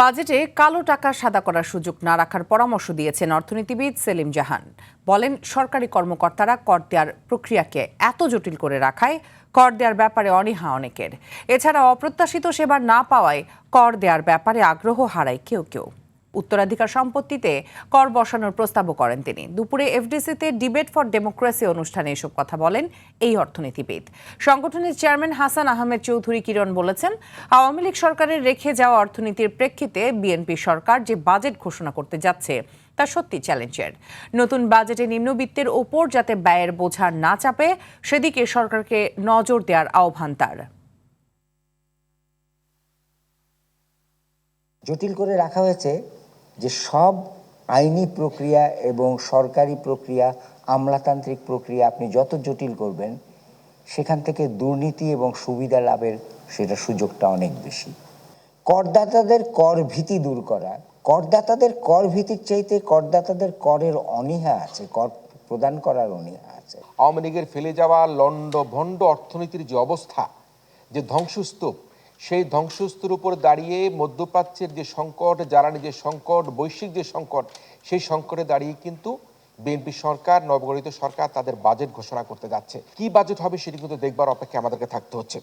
বাজেটে কালো টাকা সাদা করার সুযোগ না রাখার পরামর্শ দিয়েছেন অর্থনীতিবিদ সেলিম জাহান। বলেন, সরকারি কর্মকর্তারা কর দেওয়ার প্রক্রিয়াকে এত জটিল করে রাখায় কর দেওয়ার ব্যাপারে অনীহা অনেকের। এছাড়া অপ্রত্যাশিত সেবা না পাওয়ায় কর দেওয়ার ব্যাপারে আগ্রহ হারায় কেউ কেউ। উত্তরাধিকার সম্পত্তিতে কর বসানোর প্রস্তাবও করেন তিনি। দুপুরে এফডিসিতে ডিবেট ফর ডেমোক্রেসি অনুষ্ঠানে এসব কথা বলেন এই অর্থনীতিবিদ। সংগঠনের চেয়ারম্যান হাসান আহমেদ চৌধুরী কিরণ বলেছেন, আওয়ামী লীগ সরকারের রেখে যাওয়া অর্থনীতির প্রেক্ষিতে বিএনপি সরকার যে বাজেট ঘোষণা করতে যাচ্ছে তা সত্যি চ্যালেঞ্জের। নতুন বাজেটে নিম্নবিত্তের ওপর যাতে ব্যয়ের বোঝা না চাপে সেদিকে সরকারকে নজর দেওয়ার আহ্বান তার। জটিল করে রাখা হয়েছে যে সব আইনি প্রক্রিয়া এবং সরকারি প্রক্রিয়া, আমলাতান্ত্রিক প্রক্রিয়া আপনি যত জটিল করবেন সেখান থেকে দুর্নীতি এবং সুবিধা লাভের সেটা সুযোগটা অনেক বেশি। করদাতাদের কর ভীতি দূর করা, করদাতাদের কর ভীতির চাইতে করদাতাদের করের অনীহা আছে, কর প্রদান করার অনীহা আছে। আওয়ামী লীগের ফেলে যাওয়া লন্ডভন্ড অর্থনীতির যে অবস্থা, যে ধ্বংসস্তূপ, সেই ধ্বংসস্তূপের উপর দাঁড়িয়ে মধ্যপ্রাচ্যের যে সংকট, জ্বালানি যে সংকট, বৈশ্বিক যে সংকট, সেই সংকটে দাঁড়িয়ে কিন্তু বিএনপি সরকার, নবগঠিত সরকার তাদের বাজেট ঘোষণা করতে যাচ্ছে। কি বাজেট হবে সেটি কিন্তু দেখবার অপেক্ষা আমাদেরকে থাকতে হচ্ছে।